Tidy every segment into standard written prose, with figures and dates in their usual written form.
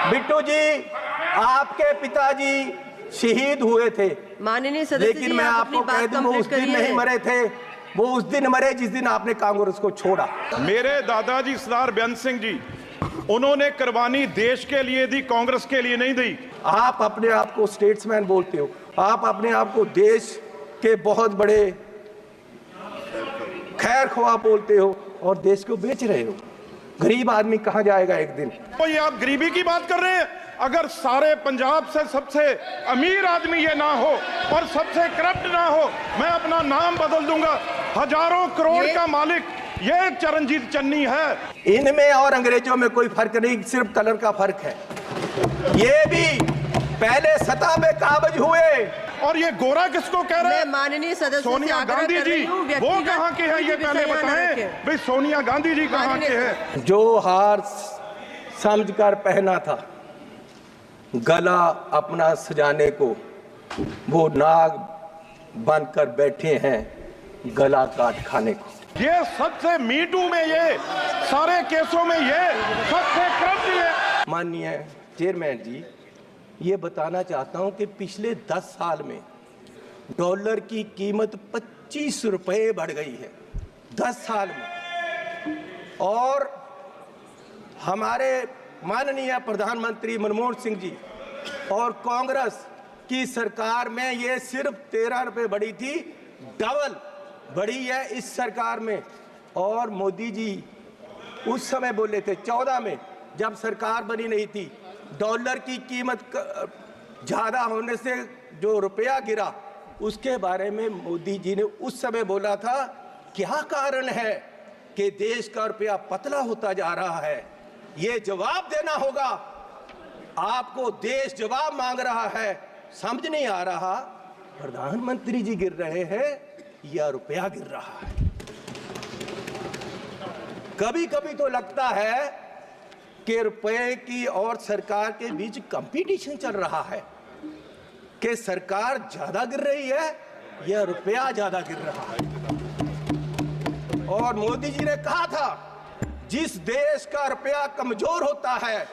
बिट्टू जी, आपके पिताजी शहीद हुए थे, माननीय सदस्य लेकिन मैं आपको कह दूं वो उस दिन नहीं मरे थे, वो उस दिन मरे जिस दिन आपने कांग्रेस को छोड़ा। मेरे दादाजी सरदार बेअंत सिंह जी, उन्होंने कुर्बानी देश के लिए दी, कांग्रेस के लिए नहीं दी। आप अपने आप को स्टेट्समैन बोलते हो, आप अपने आप को देश के बहुत बड़े खैर ख्वाह बोलते हो और देश को बेच रहे हो। गरीब आदमी कहां जाएगा एक दिन? तो ये आप गरीबी की बात कर रहे हैं? अगर सारे पंजाब से सबसे अमीर आदमी ये ना हो और सबसे करप्ट ना हो, मैं अपना नाम बदल दूंगा। हजारों करोड़ का मालिक ये चरणजीत चन्नी है। इनमें और अंग्रेजों में कोई फर्क नहीं, सिर्फ कलर का फर्क है। ये भी पहले सत्ता में काबिज हुए। और ये गोरा किसको कह रहे हैं? माननीय सदस्य सोनिया गांधी जी, वो कहाँ के हैं? ये पहले बताएं भाई, सोनिया गांधी जी कहाँ के हैं? जो हार समझकर पहना था गला अपना सजाने को, वो नाग बनकर बैठे हैं गला काट खाने को। ये सबसे मीटू में, ये सारे केसों में ये सबसे करप्ट है। माननीय चेयरमैन जी, ये बताना चाहता हूं कि पिछले 10 साल में डॉलर की कीमत 25 रुपए बढ़ गई है, 10 साल में। और हमारे माननीय प्रधानमंत्री मनमोहन सिंह जी और कांग्रेस की सरकार में ये सिर्फ 13 रुपए बढ़ी थी, डबल बढ़ी है इस सरकार में। और मोदी जी उस समय बोले थे 14 में, जब सरकार बनी नहीं थी, डॉलर की कीमत ज्यादा होने से जो रुपया गिरा, उसके बारे में मोदी जी ने उस समय बोला था क्या कारण है कि देश का रुपया पतला होता जा रहा है। ये जवाब देना होगा आपको, देश जवाब मांग रहा है, समझ नहीं आ रहा प्रधानमंत्री जी गिर रहे हैं या रुपया गिर रहा है। कभी कभी तो लगता है कि रुपए की और सरकार के बीच कंपटीशन चल रहा है कि सरकार ज्यादा गिर रही है या रुपया ज्यादा गिर रहा है। और मोदी जी ने कहा था जिस देश का रुपया कमजोर होता है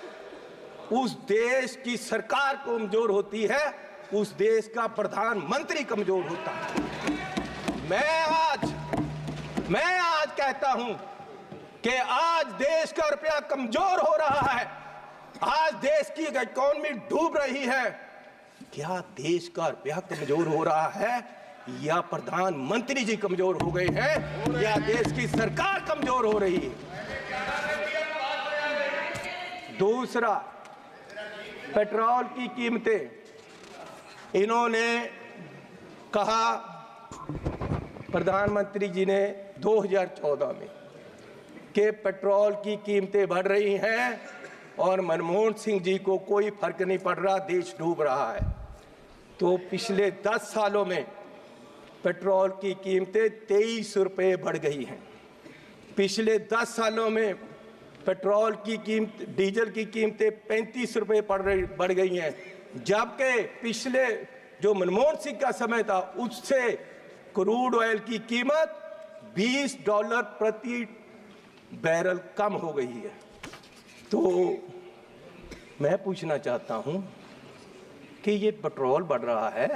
उस देश की सरकार कमजोर होती है, उस देश का प्रधानमंत्री कमजोर होता है। मैं आज कहता हूं कि आज देश का रुपया कमजोर हो रहा है, आज देश की इकोनॉमी डूब रही है। क्या देश का रुपया कमजोर हो रहा है या प्रधानमंत्री जी कमजोर हो गए हैं या देश की सरकार कमजोर हो रही है? दूसरा, पेट्रोल की कीमतें। इन्होंने कहा, प्रधानमंत्री जी ने 2014 में कि पेट्रोल की कीमतें बढ़ रही हैं और मनमोहन सिंह जी को कोई फर्क नहीं पड़ रहा, देश डूब रहा है। तो पिछले 10 सालों में पेट्रोल की कीमतें 23 रुपये बढ़ गई हैं। पिछले 10 सालों में पेट्रोल की कीमत, डीजल की कीमतें 35 रुपये बढ़ गई हैं, जबकि पिछले जो मनमोहन सिंह का समय था उससे क्रूड ऑयल की कीमत $20 प्रति बैरल कम हो गई है। तो मैं पूछना चाहता हूं कि ये पेट्रोल बढ़ रहा है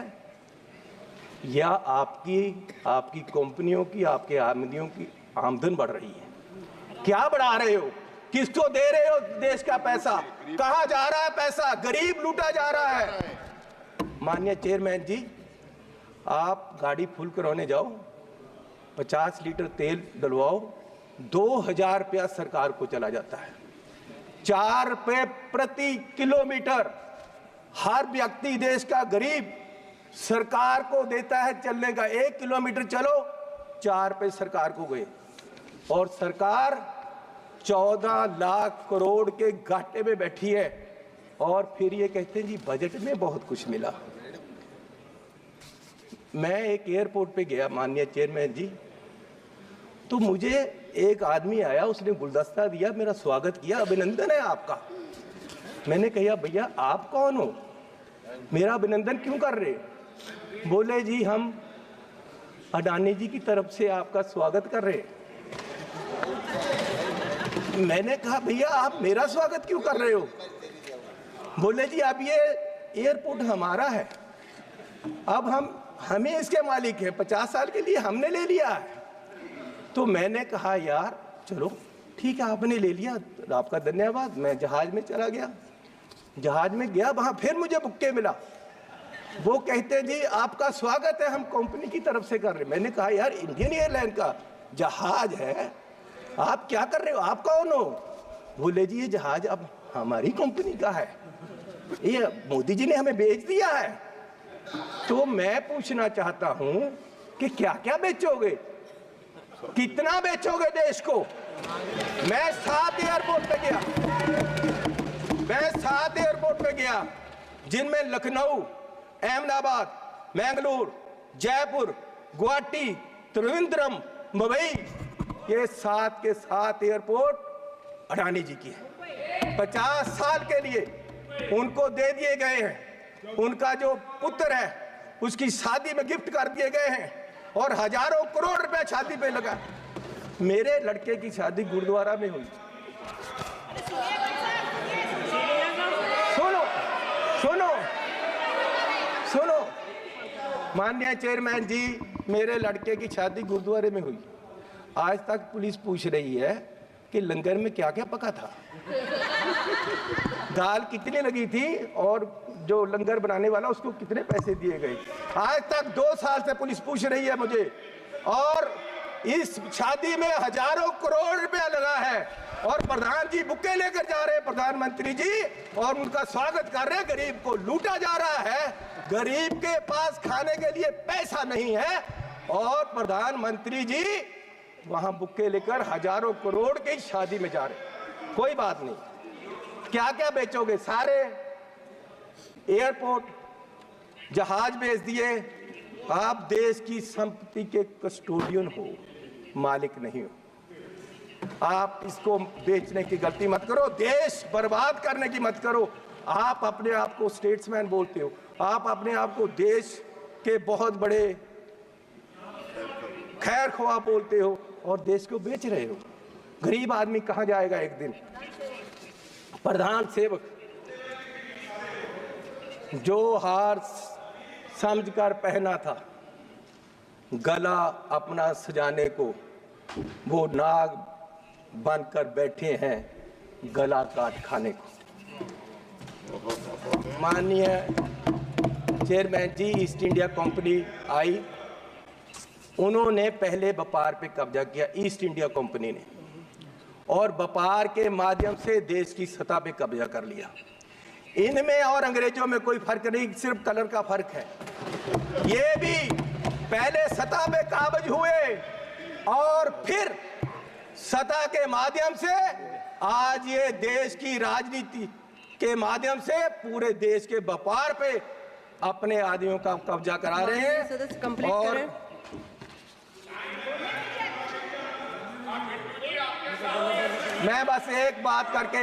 या आपकी कंपनियों की, आपके आमदनियों की आमदन बढ़ रही है? क्या बढ़ा रहे हो? किसको दे रहे हो देश का पैसा? कहां जा रहा है पैसा? गरीब लूटा जा रहा है। माननीय चेयरमैन जी, आप गाड़ी फुल कराने जाओ, 50 लीटर तेल डलवाओ, 2000 रुपया सरकार को चला जाता है। 4 रुपये प्रति किलोमीटर हर व्यक्ति, देश का गरीब, सरकार को देता है चलने का। 1 किलोमीटर चलो 4 रुपये सरकार को गए, और सरकार 14 लाख करोड़ के घाटे में बैठी है। और फिर ये कहते हैं जी बजट में बहुत कुछ मिला। मैं एक एयरपोर्ट पे गया माननीय चेयरमैन जी, तो मुझे एक आदमी आया, उसने गुलदस्ता दिया, मेरा स्वागत किया, अभिनंदन है आपका। मैंने कहा भैया आप कौन हो, मेरा अभिनंदन क्यों कर रहे? बोले जी हम अडानी जी की तरफ से आपका स्वागत कर रहे। मैंने कहा भैया आप मेरा स्वागत क्यों कर रहे हो? बोले जी अब ये एयरपोर्ट हमारा है, अब हमें इसके मालिक हैं, 50 साल के लिए हमने ले लिया है। तो मैंने कहा यार चलो ठीक है, आपने ले लिया, आपका धन्यवाद। मैं जहाज में चला गया, जहाज में गया, वहां फिर मुझे बुक्के मिला। वो कहते जी आपका स्वागत है, हम कंपनी की तरफ से कर रहे हैं। मैंने कहा यार इंडियन एयरलाइन का जहाज है, आप क्या कर रहे हो, आप कौन हो? बोले जी ये जहाज अब हमारी कंपनी का है, ये मोदी जी ने हमें बेच दिया है। तो मैं पूछना चाहता हूं कि क्या क्या बेचोगे, कितना बेचोगे देश को? मैं 7 एयरपोर्ट पे गया, मैं 7 एयरपोर्ट पे गया, जिनमें लखनऊ, अहमदाबाद, मैंगलोर, जयपुर, गुवाहाटी, त्रिवेंद्रम, मुंबई, ये 7 के 7 एयरपोर्ट अडानी जी की है। 50 साल के लिए उनको दे दिए गए हैं, उनका जो पुत्र है उसकी शादी में गिफ्ट कर दिए गए हैं, और हजारों करोड़ रुपए शादी पे लगा। मेरे लड़के की शादी गुरुद्वारा में हुई। सुनो सुनो सुनो, माननीय चेयरमैन जी, मेरे लड़के की शादी गुरुद्वारे में हुई। आज तक पुलिस पूछ रही है कि लंगर में क्या क्या पका था, दाल कितनी लगी थी, और जो लंगर बनाने वाला उसको कितने पैसे दिए गए। आज तक 2 साल से पुलिस पूछ रही है मुझे, और इस शादी में हजारों करोड़ रुपया लगा है, और प्रधान जी बुक्के लेकर जा रहे हैं, प्रधानमंत्री जी, और उनका स्वागत कर रहे हैं। गरीब को लूटा जा रहा है, गरीब के पास खाने के लिए पैसा नहीं है, और प्रधानमंत्री जी वहां बुक्के लेकर हजारों करोड़ की शादी में जा रहे। कोई बात नहीं, क्या क्या बेचोगे? सारे एयरपोर्ट, जहाज बेच दिए। आप देश की संपत्ति के कस्टोडियन हो, मालिक नहीं हो। आप इसको बेचने की गलती मत करो, देश बर्बाद करने की मत करो। आप अपने आप को स्टेट्समैन बोलते हो, आप अपने आप को देश के बहुत बड़े खैर ख्वाह बोलते हो, और देश को बेच रहे हो। गरीब आदमी कहां जाएगा एक दिन? प्रधान सेवक जो हार समझकर पहना था गला अपना सजाने को, वो नाग बनकर बैठे हैं गला काट खाने को। माननीय चेयरमैन जी, ईस्ट इंडिया कंपनी आई, उन्होंने पहले व्यापार पे कब्जा किया, ईस्ट इंडिया कंपनी ने, और व्यापार के माध्यम से देश की सतह पे कब्जा कर लिया। इनमें और अंग्रेजों में कोई फर्क नहीं, सिर्फ कलर का फर्क है। ये भी पहले सतह पे काबज हुए, और फिर सतह के माध्यम से आज ये देश की राजनीति के माध्यम से पूरे देश के व्यापार पे अपने आदमियों का कब्जा करा रहे हैं। और मैं बस एक बात करके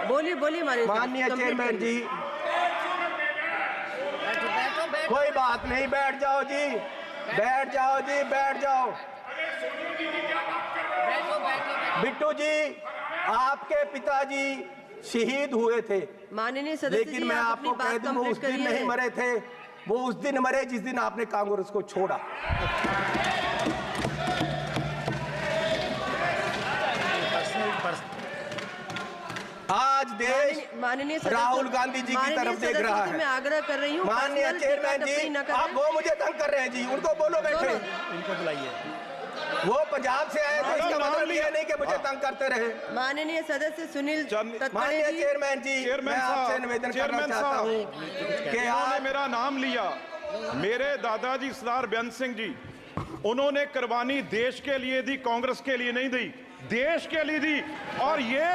बोलिए माननीय चेयरमैन जी, कोई बात नहीं, बैठ जाओ जी, बैठ जाओ जी, बैठ जाओ। बिट्टू जी, आपके पिताजी शहीद हुए थे, माननीय सदस्य, लेकिन मैं आपको कह दूं वो उस दिन नहीं मरे थे, वो उस दिन मरे जिस दिन आपने कांग्रेस को छोड़ा। आज देश राहुल गांधी जी की तरफ देख रहा है। मैं आग्रह कर रही हूँ, माननीय चेयरमैन जी, आप वो मुझे तंग कर रहे हैं जी, उनको बोलो बैठे, इनको बुलाइए। वो पंजाब से आए थे, इसका मतलब ये नहीं कि मुझे तंग करते रहे। माननीय सदस्य सुनील माननीय चेयरमैन जी, मैं आपसे निवेदन करना चाहता हूँ कि आपने मेरा नाम लिया। मेरे दादाजी सरदार बेअंत सिंह जी, उन्होंने कुर्बानी देश के लिए दी, कांग्रेस के लिए नहीं दी, देश के लिए दी। और ये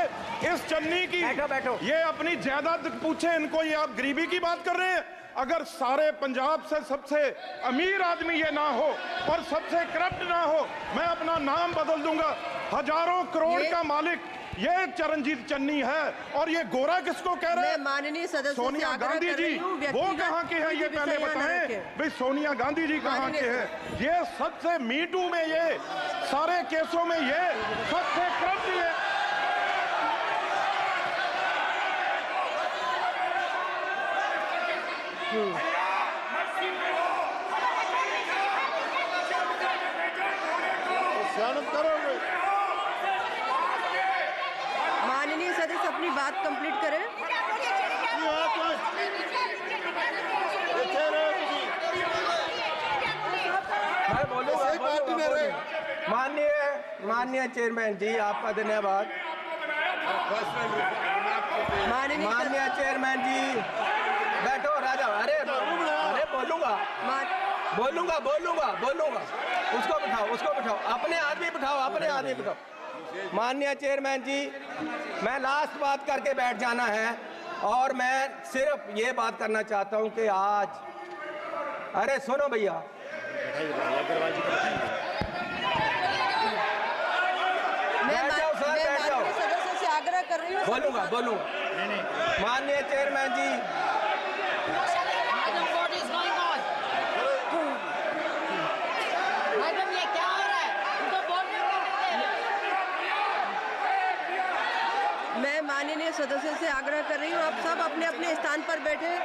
इस चन्नी की बैठो। ये अपनी जायदाद पूछे इनको, ये आप गरीबी की बात कर रहे हैं। अगर सारे पंजाब से सबसे अमीर आदमी ये ना हो और सबसे करप्ट ना हो, मैं अपना नाम बदल दूंगा। हजारों करोड़ का मालिक ये चरणजीत चन्नी है। और ये गोरा किसको कह रहे हैं? माननीय सदस्य सोनिया गांधी जी, वो कहाँ के हैं ये पहले बताएं भाई। सोनिया गांधी जी कहाँ के हैं? ये सबसे मीटू में, ये सारे केसों में ये सबसे करप्ट, ये माननीय सदस्य अपनी बात कंप्लीट करें। मैं बोलूंगा। माननीय चेयरमैन जी, आपका धन्यवाद। माननीय चेयरमैन जी, बैठो राजा। अरे बोलूंगा। उसको बिठाओ। अपने आदमी बिठाओ। माननीय चेयरमैन जी, मैं लास्ट बात करके बैठ जाना है और मैं सिर्फ ये बात करना चाहता हूं कि आज, अरे सुनो भैया, बैठ जाओ सर, बैठ जाओ। सदस्य से आग्रह कर रही हूँ। बोलूंगा। माननीय चेयरमैन जी, मैं माननीय सदस्य से आग्रह कर रही हूँ, आप सब अपने अपने स्थान पर बैठे।